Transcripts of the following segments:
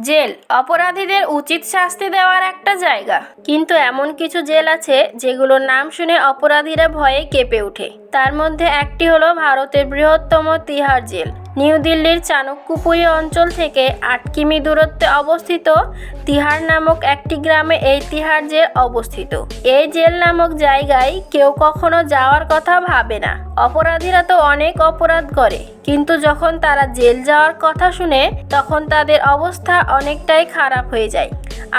Jail অপরাধীদের উচিত শাস্তি দেওয়ার একটা জায়গা, কিন্তু এমন কিছু জেল আছে যেগুলোর নাম শুনে অপরাধীরা ভয়ে কেঁপে ওঠে। তার মধ্যে একটি হলো ভারতের বৃহত্তম তিহার জেল। নিউ দিল্লির চাণক্যপুরী অঞ্চল থেকে 8 কিমি দূরত্বে অবস্থিত তিহার নামক একটি গ্রামে এই তিহার জেল অবস্থিত। এই জেল নামক জায়গায় কেউ কখনো যাওয়ার কথা ভাবে না। অপরাধীরা তো অনেক অপরাধ করে, কিন্তু যখন তারা জেল যাওয়ার কথা শুনে তখন তাদের অবস্থা অনেকটাই খারাপ হয়ে যায়।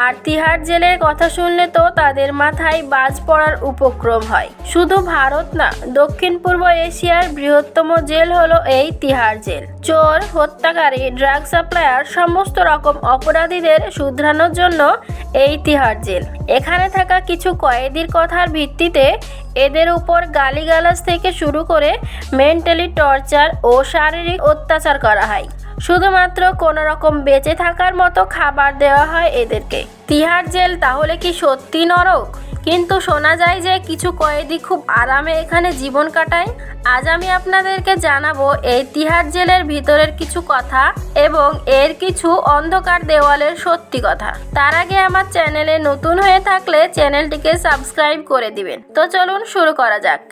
আর তিহার জেলের কথা শুনলে তো তাদের মাথায় বাজ পড়ার উপক্রম হয়। শুধু ভারত না, দক্ষিণ পূর্ব এশিয়ার বৃহত্তম জেল হলো এই তিহার জেল। চোর, হত্যাকারী, ড্রাগ সাপ্লায়ার, সমস্ত রকম অপরাধীদের শুধরানোর জন্য এই তিহার জেল। এখানে থাকা কিছু কয়েদির কথার ভিত্তিতে এদের উপর গালিগালাজ থেকে শুরু করে মেন্টালি টর্চার ও শারীরিক অত্যাচার করা হয়। শুধুমাত্র কোনো রকম বেঁচে থাকার মতো খাবার দেওয়া হয় এদেরকে। তিহার জেল তাহলে কি সত্যি নরক? কিন্তু শোনা যায় যে কিছু কয়েদি খুব আরামে এখানে জীবন কাটায়। আজ আমি আপনাদেরকে জানাবো এই তিহার জেলের ভিতরের কিছু কথা এবং এর কিছু অন্ধকার দেওয়ালের সত্যি কথা। তার আগে আমার চ্যানেলে নতুন হয়ে থাকলে চ্যানেলটিকে সাবস্ক্রাইব করে দিবেন। তো চলুন শুরু করা যাক।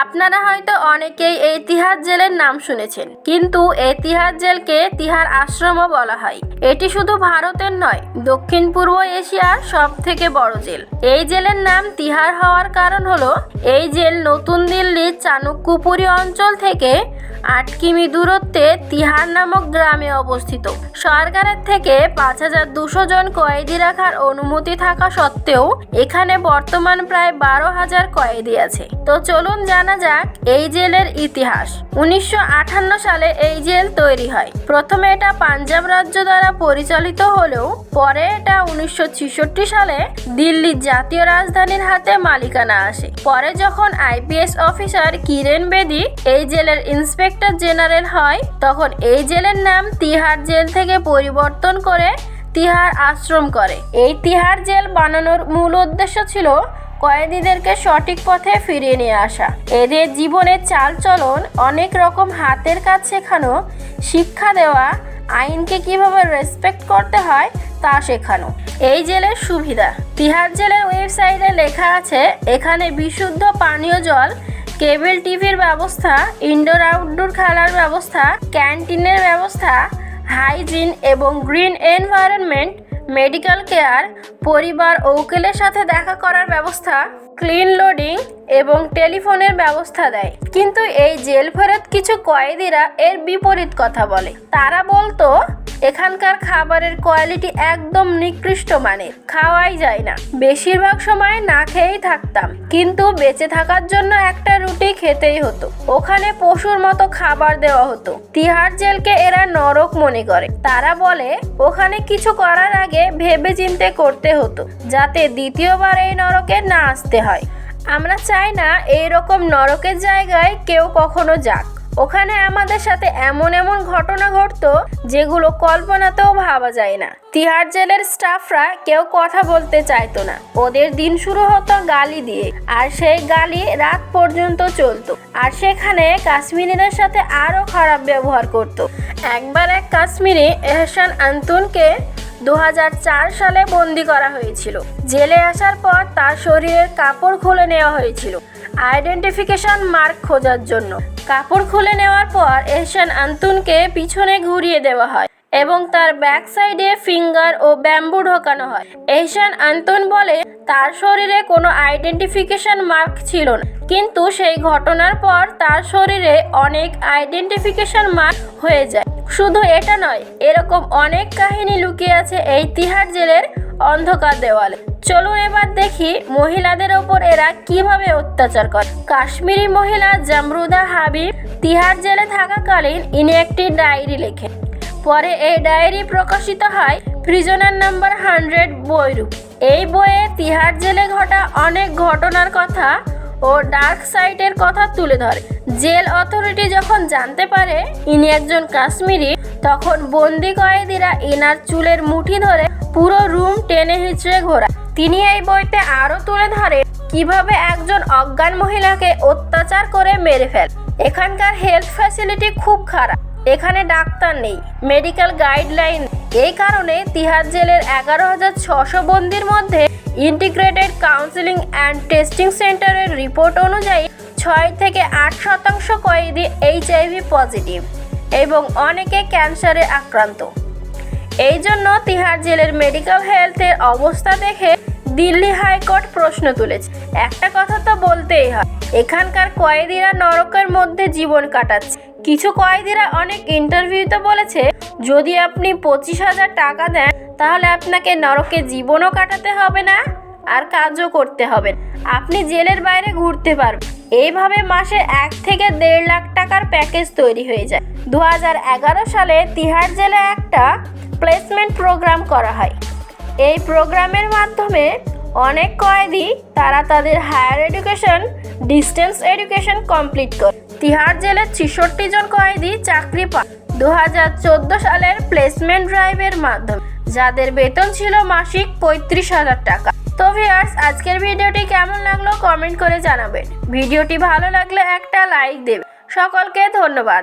আপনারা হয়তো অনেকেই এই তিহার জেলের নাম শুনেছেন, কিন্তু এই তিহার জেলকে তিহার আশ্রমও বলা হয়। এটি শুধু ভারতের নয়, দক্ষিণ পূর্ব এশিয়ার সব থেকে বড় জেল। এই জেলের নাম তিহার হওয়ার কারণ হলো এই জেল নতুন দিল্লির চাণক্যপুরী অঞ্চল থেকে 8 কিমি দূরত্বে তিহার নামক গ্রামে অবস্থিত। সরকারের থেকে 5200 জন কয়েদি রাখার অনুমতি থাকা সত্ত্বেও এখানে বর্তমান প্রায় 12,000 কয়েদি আছে। তো চলুন জানা যাক এই জেলের ইতিহাস। 1958 সালে এই জেল তৈরি হয়। প্রথমে এটা পাঞ্জাব রাজ্য দ্বারা পরিচালিত হলেও পরে এটা 1966 সালে দিল্লির জাতীয় রাজধানীর হাতে মালিকানা আসে। পরে যখন আইপিএস অফিসার কিরেন বেদি এই জেলের ইন্সপেক্টর জেনারেল হয়, তখন এই জেলের নাম তিহার জেল থেকে পরিবর্তন করে তিহার আশ্রম করে। এই তিহার জেল বানানোর মূল উদ্দেশ্য ছিল কয়েদিদেরকে সঠিক পথে ফিরিয়ে নিয়ে আসা, এদের জীবনের চালচলন, অনেক রকম হাতের কাজ শেখানো, শিক্ষা দেওয়া, আইনকে কিভাবে রেসপেক্ট করতে হয় তা শেখানো। এই জেলের সুবিধা। তিহার জেলের ওয়েবসাইটে লেখা আছে এখানে বিশুদ্ধ পানীয় জল, কেবল টিভির ব্যবস্থা, ইনডোর আউটডোর খেলার ব্যবস্থা, ক্যান্টিনের ব্যবস্থা, হাইজিন এবং গ্রিন এনভায়রনমেন্ট, মেডিকেল কেয়ার, পরিবার ও উকিলের সাথে দেখা করার ব্যবস্থা, ক্লিন লোডিং এবং টেলিফোনের ব্যবস্থা দেয়। কিন্তু এই জেল ফেরত কিছু কয়েদিরা এর বিপরীত কথা বলে। তারা বলতো এখানকার খাবারের কোয়ালিটি একদম নিকৃষ্ট মানের, খাওয়াই যায় না। বেশিরভাগ সময় না খেয়েই থাকতাম, কিন্তু বেঁচে থাকার জন্য একটা রুটি খেতেই হতো। ওখানে পশুর মতো খাবার দেওয়া হতো। তিহার জেলকে এরা নরক মনে করে। তারা বলে ওখানে কিছু করার আগে ভেবে চিন্তে করতে হতো, যাতে দ্বিতীয়বার এই নরকে না আসতে হয়। আমরা চাই না এইরকম নরকের জায়গায় কেউ কখনো যাক। ওখানে আমাদের সাথে এমন এমন ঘটনা ঘটতো যেগুলো কল্পনাতেও ভাবা যায় না। তিহার জেলের স্টাফরা কেউ কথা বলতে চাইতো না। ওদের দিন শুরু হতো গালি দিয়ে, আর সেই গালি রাত পর্যন্ত চলতো। আর সেখানে কাশ্মীরিদের সাথে আরো খারাপ ব্যবহার করত। একবার এক কাশ্মীরি এহসান আন্তুনকে 2004 সালে বন্দি করা হয়েছিল। জেলে আসার পর তার শরীরের কাপড় খুলে নেওয়া হয়েছিল আইডেন্টিফিকেশন মার্ক খোঁজার জন্য। কাপড় খুলে নেওয়ার পর এহসান আন্তুনকে পিছনে ঘুরিয়ে দেওয়া হয় এবং তার ব্যাক সাইডে ফিঙ্গার ও ব্যাম্বু ঢোকানো হয়। এহসান আন্তুন বলে তার শরীরে কোনো আইডেন্টিফিকেশন মার্ক ছিল না, কিন্তু সেই ঘটনার পর তার শরীরে অনেক আইডেন্টিফিকেশন মার্ক হয়ে যায়। শুধু এটা নয়, এরকম অনেক কাহিনী লুকিয়ে আছে এই তিহার জেলের অন্ধকার দেওয়ালে। চলুন এবার দেখি মহিলাদের ওপর এরা কিভাবে অত্যাচার করে। কাশ্মীরি মহিলা জামরুদা হাবিব তিহার জেলে থাকাকালীন ইনি একটি ডায়েরি লেখেন। পরে এই ডায়েরি প্রকাশিত হয় প্রিজনার নাম্বার 100 বইরূপ। এই বইয়ে তিহার জেলে ঘটা অনেক ঘটনার কথা ও ডার্ক সাইডের কথা তুলে ধরে। জেল অথরিটি যখন জানতে পারে ইনি একজন কাশ্মীরি, তখন বন্দি কয়েদিরা এনার চুলের মুঠি ধরে পুরো রুম টেনে হিচড়ে ঘোরায়। তিনি এই বইতে আরো তুলে ধরে কিভাবে একজন অজ্ঞান মহিলাকে অত্যাচার করে মেরে ফেলে। এখানকার হেলথ ফ্যাসিলিটি খুব খারাপ। এখানে ডাক্তার নেই, মেডিকেল গাইডলাইন। এই কারণে তিহার জেলের 11,600 বন্দির মধ্যে ইন্টিগ্রেটেড কাউন্সেলিং অ্যান্ড টেস্টিং সেন্টারের রিপোর্ট অনুযায়ী 6 থেকে 8% কয়েদি HIV পজিটিভ এবং অনেকে ক্যান্সারে আক্রান্ত। এই জন্য তিহার জেলের মেডিকেল হেলথের অবস্থা দেখে দিল্লি হাইকোর্ট প্রশ্ন তুলেছে। একটা কথা তো বলতেই হয়, এখানকার কয়েদিরা নরকের মধ্যে জীবন কাটাচ্ছে। কিছু কয়েদিরা অনেক ইন্টারভিউতে বলেছে, যদি আপনি 25,000 টাকা দেন তাহলে আপনাকে নরকে জীবনও কাটাতে হবে না আর কাজও করতে হবে না, আপনি জেলের বাইরে ঘুরতে পারবেন। এইভাবে মাসে 1 থেকে 1.5 লাখ টাকার প্যাকেজ তৈরি হয়ে যায়। 2011 সালে তিহার জেলে একটা প্লেসমেন্ট প্রোগ্রাম করা হয়। এই প্রোগ্রামের মাধ্যমে অনেক কয়েদি তারা তাদের higher education, distance education complete করে। তিহার জেলের 66 জন কয়েদি চাকরি পায় 2014 সালের প্লেসমেন্ট ড্রাইভের মাধ্যমে, যাদের বেতন ছিল মাসিক 35,000 টাকা। তো ভিউয়ার্স, আজকের ভিডিওটি কেমন লাগলো কমেন্ট করে জানাবেন। ভিডিওটি ভালো লাগলে একটা লাইক দেবেন। সকলকে ধন্যবাদ।